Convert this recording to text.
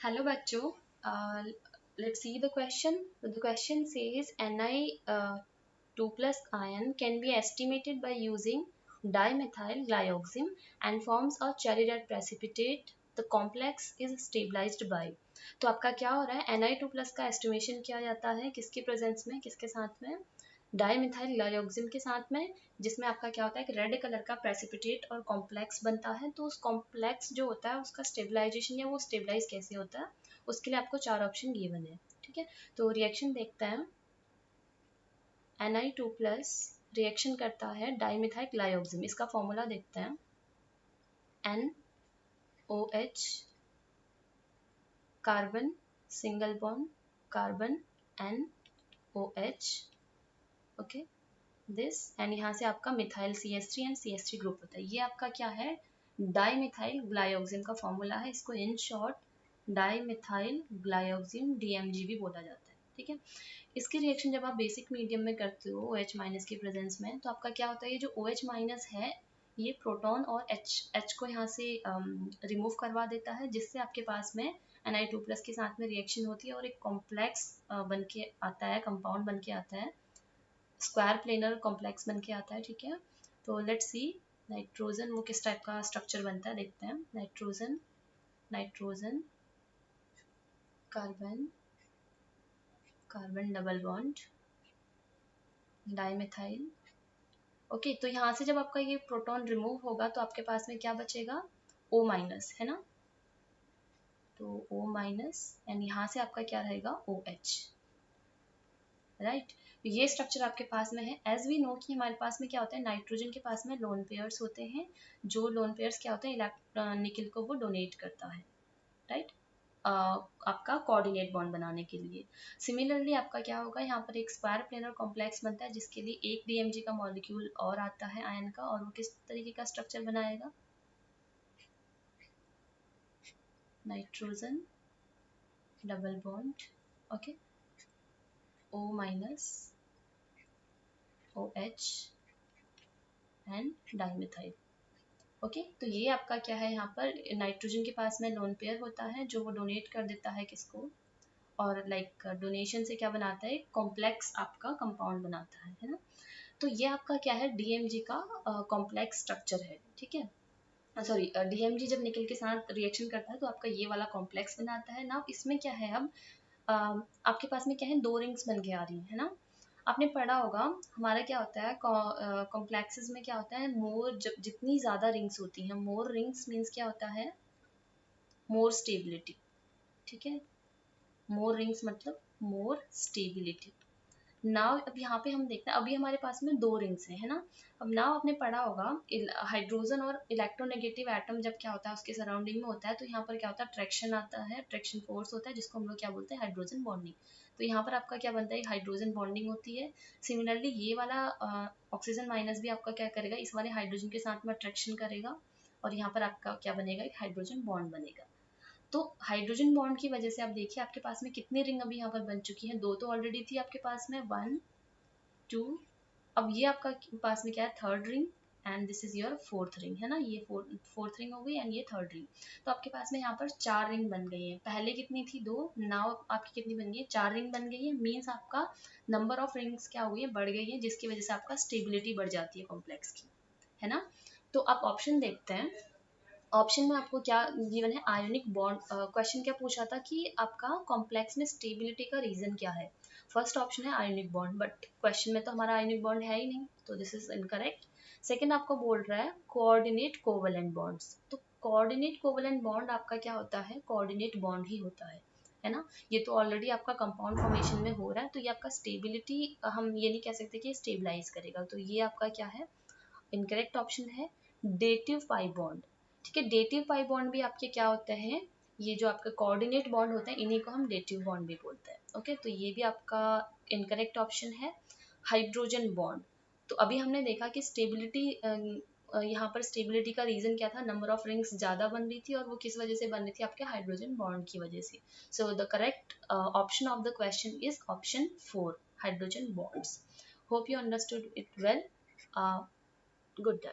Hello बच्चों, let's see the question. The question says Ni2 plus ion can be estimated by using dimethyl glyoxime and forms a cherry red precipitate. The complex is stabilized by. तो आपका क्या हो रहा है, Ni2 plus का estimation किया जाता है किसकी प्रेजेंस में, किसके साथ में, डाईमिथाइल ग्लाइऑक्सिम के साथ में, जिसमें आपका क्या होता है, एक रेड कलर का प्रेसिपिटेट और कॉम्प्लेक्स बनता है। तो उस कॉम्प्लेक्स जो होता है उसका स्टेबलाइजेशन या वो स्टेबलाइज कैसे होता है, उसके लिए आपको चार ऑप्शन गिवन है। ठीक है, तो रिएक्शन देखते हैं। Ni2 प्लस रिएक्शन करता है डाईमिथाइल ग्लाइऑक्सिम, इसका फॉर्मूला देखते हैं। NOH carbon single bond carbon NOH, okay this, and यहाँ से आपका methyl CH3 and CH3 group होता है। ये आपका क्या है, डाईमिथाइल ग्लाइऑक्सिम का फॉर्मूला है। इसको इन शॉर्ट डाईमिथाइल ग्लाइऑक्सिम DMG भी बोला जाता है। ठीक है, इसकी रिएक्शन जब आप बेसिक मीडियम में करते हो OH माइनस की प्रेजेंस में, तो आपका क्या होता है, ये जो OH माइनस है ये प्रोटॉन और H को यहाँ से रिमूव करवा देता है, जिससे आपके पास में Ni2 प्लस के साथ में रिएक्शन होती है और एक कॉम्प्लेक्स बन के आता है, कंपाउंड बन के आता है, स्क्वायर प्लेनर कॉम्प्लेक्स बन के आता है। ठीक है, तो लेट्स सी नाइट्रोजन वो किस टाइप का स्ट्रक्चर बनता है, देखते हैं। Nitrogen nitrogen carbon carbon double bond dimethyl. Okay, तो यहाँ से जब आपका ये प्रोटॉन रिमूव होगा तो आपके पास में क्या बचेगा, O माइनस, है ना। तो O माइनस एंड यहाँ से आपका क्या रहेगा, OH, राइट। ये स्ट्रक्चर आपके पास में है। एज वी नो कि हमारे पास में क्या होता है, नाइट्रोजन के पास में लोन पेयर्स होते हैं, जो लोन पेयर्स क्या होते हैं, निकल को वो डोनेट करता है, राइट, आपका कोऑर्डिनेट बॉन्ड बनाने के लिए। सिमिलरली आपका क्या होगा, यहाँ पर एक स्क्वायर प्लेनर कॉम्प्लेक्स बनता है, जिसके लिए एक DMG का मॉलिक्यूल और आता है आयन का, और वो किस तरीके का स्ट्रक्चर बनाएगा, nitrogen double bond, okay, O minus OH and dimethyl. Okay, तो ये आपका क्या है, यहाँ पर नाइट्रोजन के पास में लोन पेयर होता है जो वो डोनेट कर देता है किसको, और लाइक डोनेशन से क्या बनाता है, कॉम्प्लेक्स आपका कंपाउंड बनाता है ना। तो ये आपका क्या है, DMG का कॉम्प्लेक्स स्ट्रक्चर है। ठीक है, सॉरी, DMG जब निकल के साथ रिएक्शन करता है तो आपका ये वाला कॉम्प्लेक्स बनाता है ना। इसमें क्या है, अब आपके पास में क्या है, दो रिंग्स बन के आ रही है ना। आपने पढ़ा होगा हमारा क्या होता है, कॉम्प्लेक्सेस में क्या होता है, मोर, जब जितनी ज्यादा रिंग्स होती हैं, मोर रिंग्स मीन्स क्या होता है, मोर स्टेबिलिटी। ठीक है, मोर रिंग्स मतलब मोर स्टेबिलिटी। नाउ अब यहाँ पे हम देखते हैं, अभी हमारे पास में दो रिंग्स हैं, है ना। अब नाउ आपने पढ़ा होगा हाइड्रोजन और इलेक्ट्रोनेगेटिव एटम जब क्या होता है उसके सराउंडिंग में होता है, तो यहाँ पर क्या होता है, ट्रैक्शन आता है, ट्रैक्शन फोर्स होता है, जिसको हम लोग क्या बोलते हैं, हाइड्रोजन बॉन्डिंग। तो यहाँ पर आपका क्या बनता है, हाइड्रोजन बॉन्डिंग होती है। सिमिलरली ये वाला ऑक्सीजन माइनस भी आपका क्या करेगा, इस वाले हाइड्रोजन के साथ में अट्रैक्शन करेगा, और यहाँ पर आपका क्या बनेगा, एक हाइड्रोजन बॉन्ड बनेगा। तो हाइड्रोजन बॉन्ड की वजह से आप देखिए आपके पास में कितनी रिंग अभी यहाँ पर बन चुकी है, दो तो ऑलरेडी थी आपके पास में, 1 2, अब ये आपका पास में क्या है, third ring, and this is your fourth ring, है ना। ये फोर्थ रिंग हो गई एंड ये थर्ड रिंग। तो आपके पास में यहाँ पर चार रिंग बन गई है, पहले कितनी थी, दो, नाउ आपकी कितनी बन गई है, चार रिंग बन गई है। मीन्स आपका नंबर ऑफ रिंग्स क्या हुई है, बढ़ गई है, जिसकी वजह से आपका स्टेबिलिटी बढ़ जाती है कॉम्प्लेक्स की, है ना। तो आप ऑप्शन देखते हैं। ऑप्शन में आपको क्या गिवन है, आयोनिक बॉन्ड। क्वेश्चन क्या पूछा था कि आपका कॉम्प्लेक्स में स्टेबिलिटी का रीजन क्या है। फर्स्ट ऑप्शन है आयोनिक बॉन्ड, बट क्वेश्चन में तो हमारा आयोनिक बॉन्ड है ही नहीं, तो दिस इज इनकरेक्ट। सेकंड आपको बोल रहा है कोऑर्डिनेट कोवेलेंट बॉन्ड्स। तो कोऑर्डिनेट कोवेलेंट बॉन्ड आपका क्या होता है, कोऑर्डिनेट बॉन्ड ही होता है ना। ये तो ऑलरेडी आपका कंपाउंड फॉर्मेशन में हो रहा है, तो ये आपका स्टेबिलिटी, हम ये नहीं कह सकते कि स्टेबलाइज करेगा, तो ये आपका क्या है, इनकरेक्ट ऑप्शन है। डेटिव पाई बॉन्ड, ठीक है, डेटिव पाई बॉन्ड भी आपके क्या होते हैं, ये जो आपका कोऑर्डिनेट बॉन्ड होते हैं इन्हीं को हम डेटिव बॉन्ड भी बोलते हैं। ओके, तो ये भी आपका इनकरेक्ट ऑप्शन है। हाइड्रोजन बॉन्ड, तो अभी हमने देखा कि स्टेबिलिटी, यहाँ पर स्टेबिलिटी का रीजन क्या था, नंबर ऑफ रिंग्स ज्यादा बन रही थी, और वो किस वजह से बन रही थी, आपके हाइड्रोजन बॉन्ड की वजह से। So the correct option of the question is option 4, hydrogen bonds. Hope you understood it well. Good.